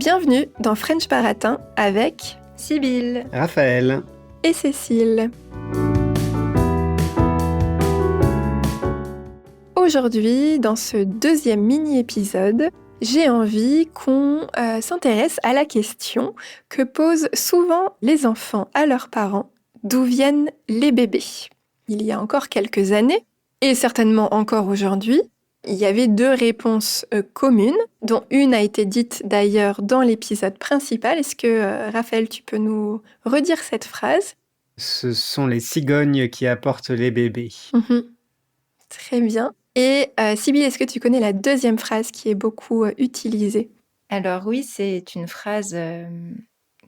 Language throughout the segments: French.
Bienvenue dans French Baratin avec Sibylle, Raphaël et Cécile. Aujourd'hui, dans ce deuxième mini-épisode, j'ai envie qu'on s'intéresse à la question que posent souvent les enfants à leurs parents. D'où viennent les bébés ? Il y a encore quelques années, et certainement encore aujourd'hui, il y avait deux réponses communes, dont une a été dite d'ailleurs dans l'épisode principal. Est-ce que, Raphaël, tu peux nous redire cette phrase ? Ce sont les cigognes qui apportent les bébés. Très bien. Et Sibylle, est-ce que tu connais la deuxième phrase qui est beaucoup utilisée ? Alors oui, c'est une phrase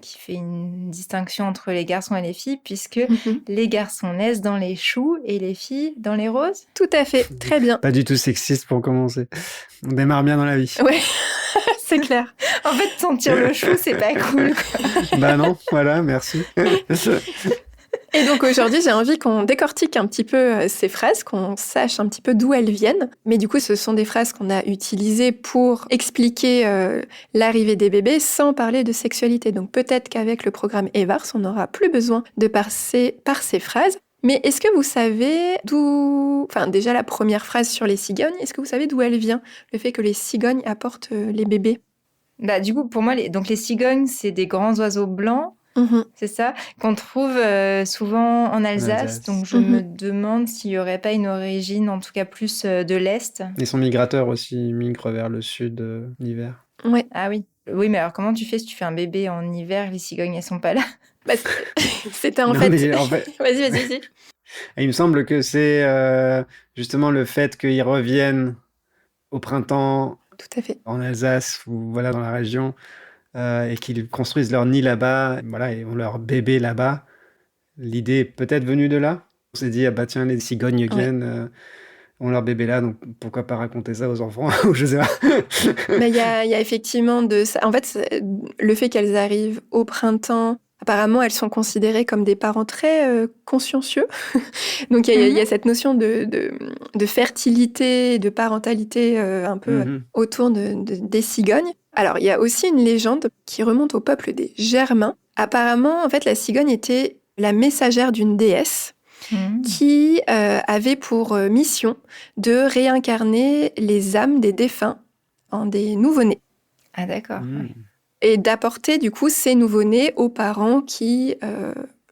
qui fait une distinction entre les garçons et les filles, puisque les garçons naissent dans les choux et les filles dans les roses. Tout à fait, très bien. Pas du tout sexiste pour commencer. On démarre bien dans la vie. Ouais, c'est clair. En fait, sentir le chou, c'est pas cool. Bah non, voilà, merci. Et donc aujourd'hui, j'ai envie qu'on décortique un petit peu ces phrases, qu'on sache un petit peu d'où elles viennent. Mais du coup, ce sont des phrases qu'on a utilisées pour expliquer l'arrivée des bébés sans parler de sexualité. Donc peut-être qu'avec le programme EVARS, on n'aura plus besoin de passer par ces phrases. Mais est-ce que vous savez d'où... Enfin, déjà la première phrase sur les cigognes, est-ce que vous savez d'où elle vient ? Le fait que les cigognes apportent les bébés ? Bah, du coup, pour moi, donc les cigognes, c'est des grands oiseaux blancs. C'est ça, qu'on trouve souvent en Alsace. Donc je me demande s'il n'y aurait pas une origine, en tout cas plus de l'Est. Ils sont migrateurs aussi, ils migrent vers le sud l'hiver. Ouais. Ah oui. Oui, mais alors comment tu fais si tu fais un bébé en hiver, les cigognes, elles sont pas là ? Bah, c'était en Non, fait... Vas-y. Il me semble que c'est justement le fait qu'ils reviennent au printemps. Tout à fait. En Alsace ou voilà, dans la région. Et qu'ils construisent leur nid là-bas, voilà, et ont leur bébé là-bas. L'idée est peut-être venue de là. On s'est dit, ah bah tiens, les cigognes viennent, ont leur bébé là, donc pourquoi pas raconter ça aux enfants, ou je sais pas. Mais il y a effectivement de ça. En fait, le fait qu'elles arrivent au printemps, apparemment, elles sont considérées comme des parents très consciencieux. Donc il y a cette notion de fertilité, de parentalité un peu autour des cigognes. Alors, il y a aussi une légende qui remonte au peuple des Germains. Apparemment, en fait, la cigogne était la messagère d'une déesse qui avait pour mission de réincarner les âmes des défunts en des nouveau-nés. Ah d'accord. Et d'apporter, du coup, ces nouveau-nés aux parents qui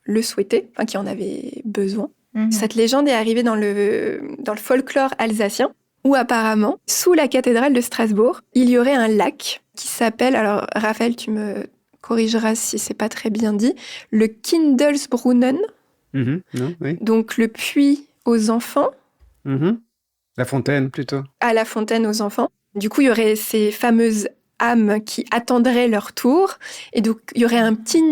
le souhaitaient, enfin, qui en avaient besoin. Cette légende est arrivée dans le folklore alsacien, où apparemment, sous la cathédrale de Strasbourg, il y aurait un lac qui s'appelle, alors Raphaël, tu me corrigeras si c'est pas très bien dit, le Kindelsbrunnen, Non, oui. donc le puits aux enfants. La fontaine, plutôt. À la fontaine aux enfants. Du coup, il y aurait ces fameuses âmes qui attendraient leur tour, et donc il y aurait un petit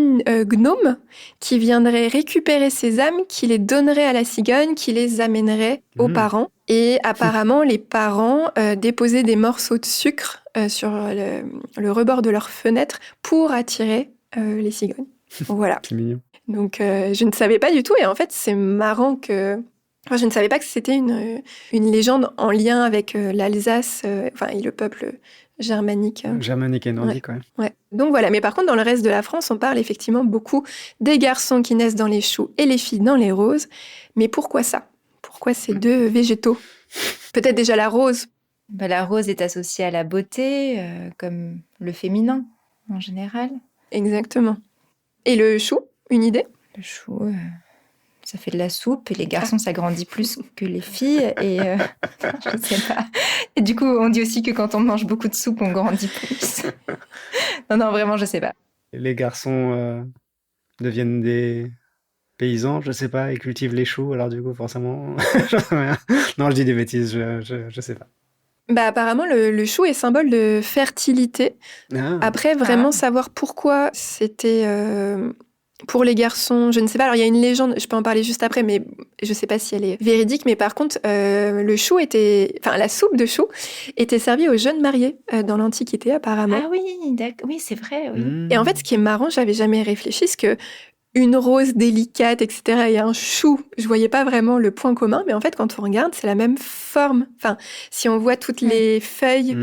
gnome qui viendrait récupérer ces âmes, qui les donnerait à la cigogne, qui les amènerait aux parents. Et apparemment, les parents déposaient des morceaux de sucre sur le rebord de leur fenêtre pour attirer les cigognes. Voilà. C'est mignon. Donc, je ne savais pas du tout, et en fait, c'est marrant que... Enfin, je ne savais pas que c'était une légende en lien avec l'Alsace, et le peuple germanique. Germanique et nordique, ouais. Donc voilà, mais par contre, dans le reste de la France, on parle effectivement beaucoup des garçons qui naissent dans les choux et les filles dans les roses. Mais pourquoi ça ? Pourquoi ces deux végétaux ? Peut-être déjà la rose. Bah, la rose est associée à la beauté, comme le féminin, en général. Exactement. Et le chou, une idée ? Le chou... ça fait de la soupe, et les garçons, ça grandit plus que les filles, et je ne sais pas. Et du coup, on dit aussi que quand on mange beaucoup de soupe, on grandit plus. Non, vraiment, je ne sais pas. Les garçons deviennent des paysans, je ne sais pas, et cultivent les choux, alors du coup, forcément, j'en sais rien. Non, je dis des bêtises, je sais pas. Bah, apparemment, le chou est symbole de fertilité. Après, vraiment savoir pourquoi c'était... Pour les garçons, je ne sais pas. Alors, il y a une légende, je peux en parler juste après, mais je ne sais pas si elle est véridique. Mais par contre, la soupe de chou était servie aux jeunes mariés dans l'Antiquité, apparemment. Ah oui, d'accord. Oui, c'est vrai, oui. Et en fait, ce qui est marrant, j'avais jamais réfléchi, c'est que une rose délicate, etc. et un chou. Je voyais pas vraiment le point commun, mais en fait, quand on regarde, c'est la même forme. Enfin, si on voit toutes les feuilles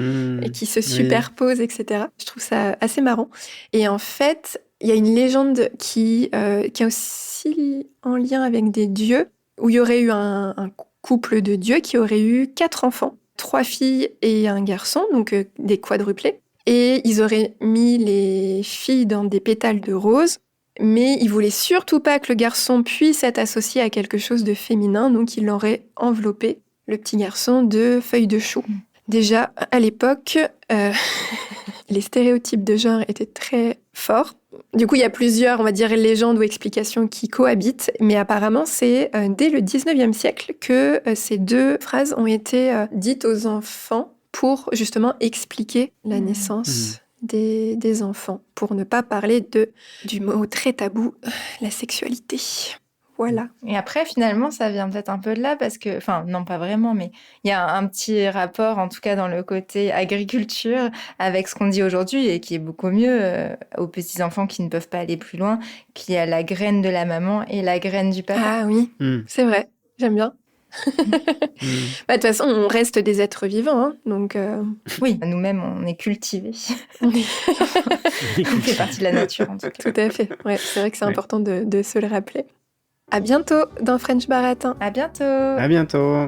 qui se superposent, etc. Je trouve ça assez marrant. Et en fait, il y a une légende qui est aussi en lien avec des dieux, où il y aurait eu un couple de dieux qui aurait eu 4 enfants, 3 filles et un garçon, donc des quadruplés. Et ils auraient mis les filles dans des pétales de rose, mais ils voulaient surtout pas que le garçon puisse être associé à quelque chose de féminin, donc ils l'auraient enveloppé, le petit garçon, de feuilles de chou. Déjà, à l'époque, les stéréotypes de genre étaient très forts. Du coup, il y a plusieurs, on va dire, légendes ou explications qui cohabitent, mais apparemment, c'est dès le 19e siècle que ces 2 phrases ont été dites aux enfants pour justement expliquer la naissance des enfants, pour ne pas parler du mot très tabou, la sexualité. Voilà. Et après, finalement, ça vient peut-être un peu de là parce que, enfin, non, pas vraiment, mais il y a un petit rapport, en tout cas dans le côté agriculture, avec ce qu'on dit aujourd'hui et qui est beaucoup mieux aux petits-enfants qui ne peuvent pas aller plus loin, qui a la graine de la maman et la graine du papa. Ah oui, c'est vrai, j'aime bien. De toute façon, on reste des êtres vivants, hein, donc... Oui, nous-mêmes, on est cultivés. On fait partie de la nature, en tout cas. Tout à fait. Ouais, c'est vrai que c'est important de se le rappeler. À bientôt dans French Baratin. À bientôt. À bientôt.